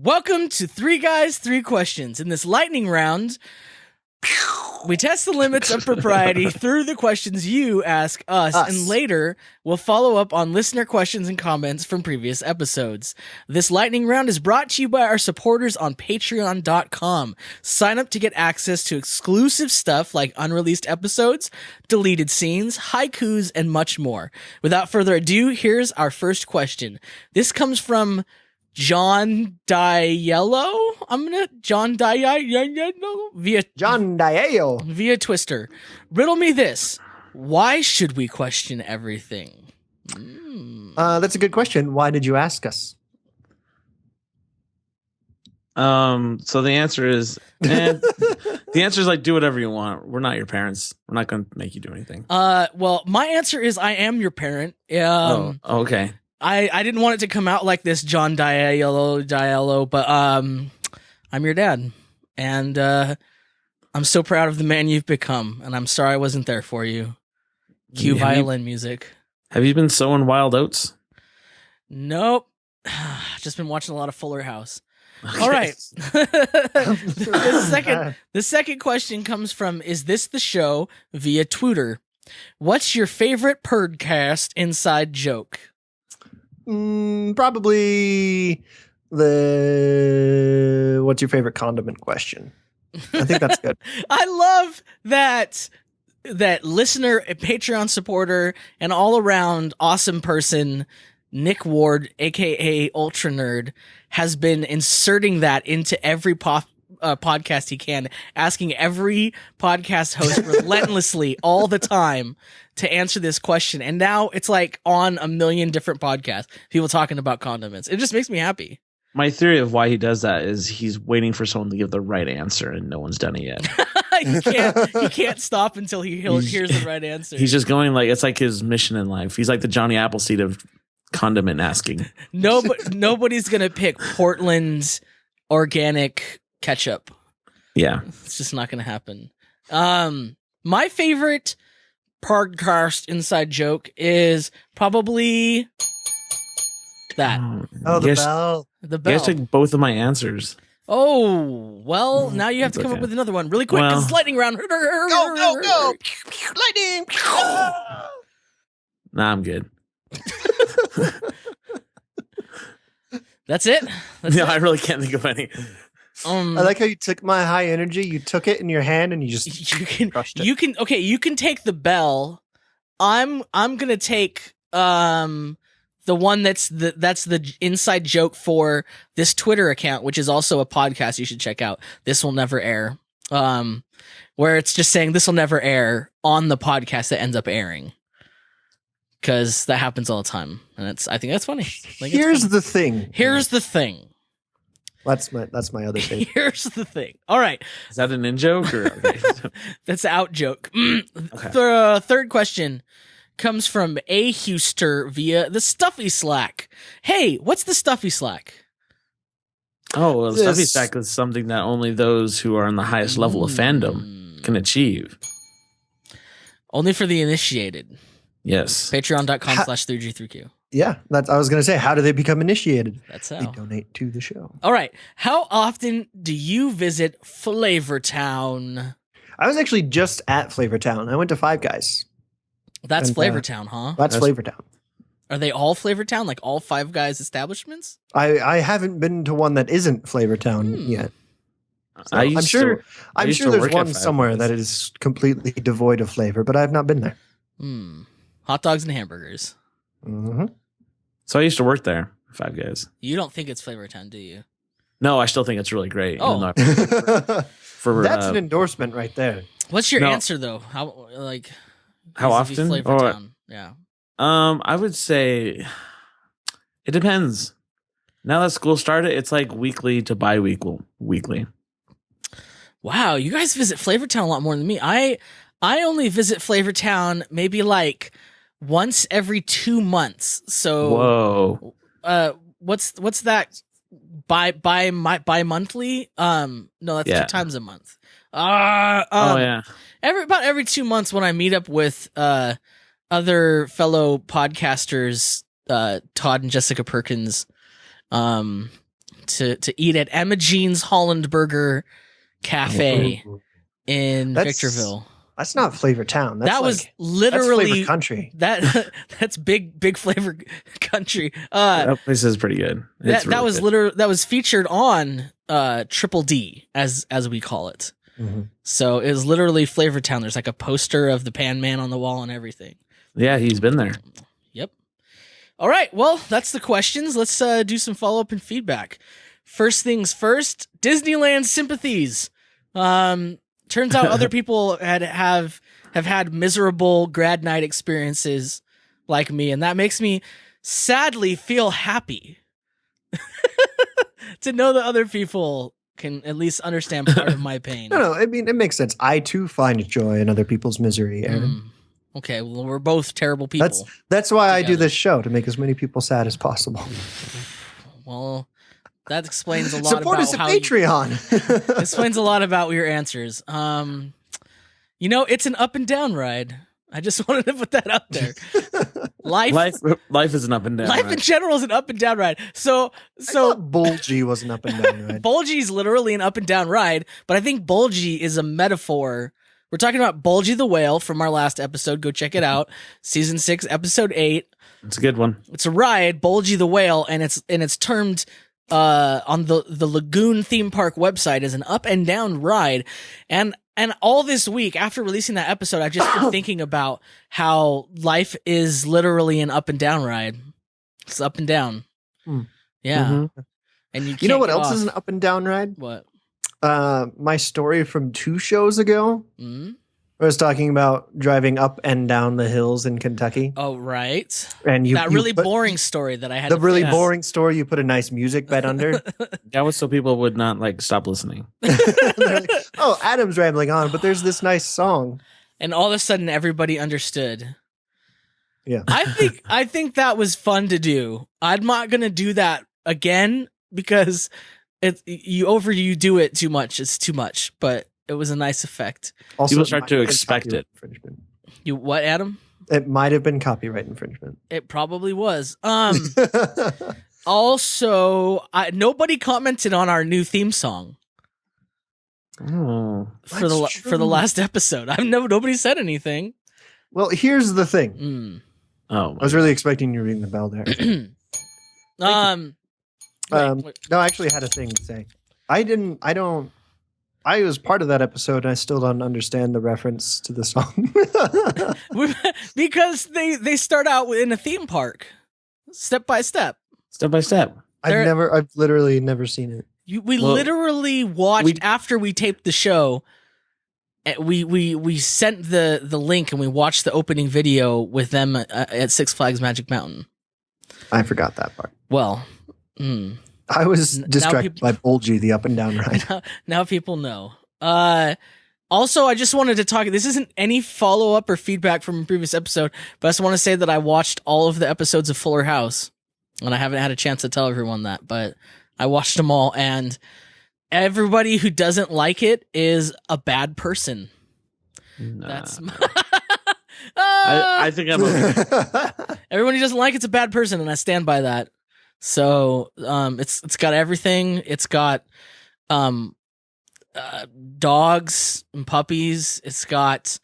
Welcome to Three Guys, Three Questions. In this lightning round, we test the limits of propriety through the questions you ask us, and later we'll follow up on listener questions and comments from previous episodes. This lightning round is brought to you by our supporters on patreon.com. Sign up to get access to exclusive stuff like unreleased episodes, deleted scenes, haikus, and much more. Without further ado, here's our first question. This comes from John Diello. John Diello via Twister. Riddle me this. Why should we question everything? That's a good question. Why did you ask us? So the answer is like, do whatever you want. We're not your parents. We're not going to make you do anything. Well, my answer is I am your parent. Okay. I didn't want it to come out like this, John Diello, but I'm your dad, and I'm so proud of the man you've become, and I'm sorry I wasn't there for you. Cue violin music. Have you been sowing wild oats? Nope. Just been watching a lot of Fuller House. Okay. All right. The second question comes from Is This the Show via Twitter. What's your favorite podcast inside joke? Probably the what's your favorite condiment question. I think that's good. I love that listener, Patreon supporter, and all around awesome person, Nick Ward, aka Ultra Nerd, has been inserting that into every podcast he can, asking every podcast host relentlessly all the time to answer this question. And now it's like on a million different podcasts, people talking about condiments. It just makes me happy. My theory of why he does that is he's waiting for someone to give the right answer, and no one's done it yet. He can't stop until he hears the right answer. He's just going like, it's like his mission in life. He's like the Johnny Appleseed of condiment asking. Nobody's going to pick Portland's organic ketchup. Yeah. It's just not going to happen. My favorite podcast inside joke is probably that. Oh, the bell. The bell. You guys took both of my answers. Oh, well, now you have to come up with another one really quick because it's lightning round. Go. Lightning. Nah, I'm good. That's it? I really can't think of any. I like how you took my high energy. You took it in your hand and you just crushed it. You can take the bell. I'm gonna take the one that's the inside joke for this Twitter account, which is also a podcast you should check out. This will never air. Where it's just saying this will never air on the podcast that ends up airing. Because that happens all the time, and I think that's funny. Here's the thing. That's my other thing. Here's the thing. All right. Is that an in joke or okay? That's an out joke. Okay. The third question comes from A. Huster via the Stuffy Slack. Hey, what's the Stuffy Slack? Oh, well, the Stuffy Slack is something that only those who are on the highest level of fandom can achieve. Only for the initiated. Yes. Patreon.com/3G3Q. Yeah, I was going to say, how do they become initiated? That's how. They donate to the show. All right. How often do you visit Flavortown? I was actually just at Flavortown. I went to Five Guys. That's Flavortown, huh? That's Flavortown. Are they all Flavortown, like all Five Guys establishments? I haven't been to one that isn't Flavortown yet. So I'm sure there's one somewhere that is completely devoid of flavor, but I have not been there. Hot dogs and hamburgers. Mm-hmm. So I used to work there, Five Guys. You don't think it's Flavortown, do you? No, I still think it's really great. Oh. That's an endorsement right there. What's your answer though? How often? Flavortown? Yeah. I would say it depends. Now that school started, it's like weekly to bi-weekly. Wow, you guys visit Flavortown a lot more than me. I only visit Flavortown maybe like once every 2 months. So, what's that? Bi-monthly? No, that's 2 times a month. About every 2 months when I meet up with other fellow podcasters, Todd and Jessica Perkins, to eat at Emma Jean's Holland Burger Cafe in Victorville. That's not Flavor Town. That was literally that's Flavor Country. That's big Flavor Country. That place is pretty good. That was featured on Triple D as we call it. Mm-hmm. So it was literally Flavor Town. There's like a poster of the Pan Man on the wall and everything. Yeah, he's been there. Yep. All right. Well, that's the questions. Let's do some follow up and feedback. First things first. Disneyland sympathies. Turns out other people have had miserable grad night experiences like me, and that makes me sadly feel happy to know that other people can at least understand part of my pain. No, I mean, it makes sense. I too find joy in other people's misery, Aaron. Okay, well, we're both terrible people. That's why I do this show, to make as many people sad as possible. Well, that explains a lot Support about us at Patreon. Explains a lot about your answers. It's an up and down ride. I just wanted to put that out there. Life is an up and down. Life ride. in general is an up and down ride. So Bulgy was an up and down ride. Bulgy is literally an up and down ride, but I think Bulgy is a metaphor. We're talking about Bulgy the Whale from our last episode. Go check it out. Season 6, episode 8. It's a good one. It's a ride, Bulgy the Whale, and it's termed on the Lagoon theme park website as an up and down ride. And all this week after releasing that episode, I've just been thinking about how life is literally an up and down ride. It's up and down. Yeah. Mm-hmm. And you know what else is an up and down ride? What? My story from 2 shows ago. Mm-hmm. I was talking about driving up and down the hills in Kentucky. Oh, right. And boring story that I had. Boring story. You put a nice music bed under. That was so people would not stop listening. Like, oh, Adam's rambling on, but there's this nice song. And all of a sudden, everybody understood. Yeah, I think that was fun to do. I'm not gonna do that again because you do it too much. It's too much, but it was a nice effect. Also, people start to expect it. You what, Adam? It might have been copyright infringement. It probably was. Also, nobody commented on our new theme song. Oh, for the last episode. Nobody said anything. Well, here's the thing. Oh, I was really expecting you to ring the bell there. No, I actually had a thing to say. I was part of that episode, and I still don't understand the reference to the song. Because they start out in a theme park, step by step. Step by step. I've literally never seen it. We literally watched after we taped the show. We sent the link and we watched the opening video with them at Six Flags Magic Mountain. I forgot that part. Well, I was distracted by Bulgy, the up and down ride. Now people know. Also, I just wanted to talk. This isn't any follow up or feedback from a previous episode, but I just want to say that I watched all of the episodes of Fuller House, and I haven't had a chance to tell everyone that, but I watched them all, and everybody who doesn't like it is a bad person. Nah. That's I think I'm okay. Everyone who doesn't like it's a bad person, and I stand by that. So it's got everything. It's got dogs and puppies. It's got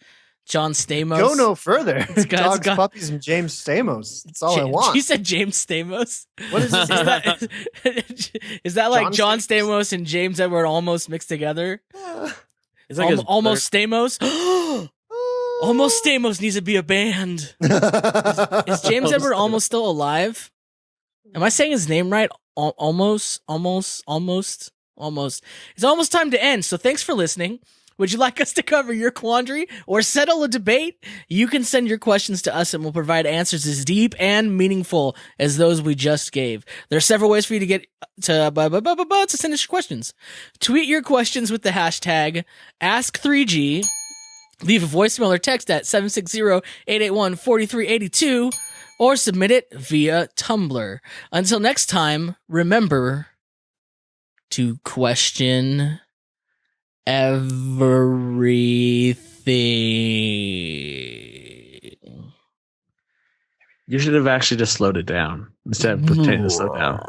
John Stamos. Go no further. It's got dogs, puppies, and James Stamos. That's all I want. You said James Stamos? What is this? Is that like John Stamos and James Edward almost mixed together? It's like almost Stamos. Almost Stamos needs to be a band. Is James Edward almost still alive? Am I saying his name right? Almost. It's almost time to end, so thanks for listening. Would you like us to cover your quandary or settle a debate? You can send your questions to us and we'll provide answers as deep and meaningful as those we just gave. There are several ways for you to get to send us your questions. Tweet your questions with the hashtag Ask3G. Leave a voicemail or text at 760-881-4382 or submit it via Tumblr. Until next time, remember to question everything. You should have actually just slowed it down instead of pretending to slow down.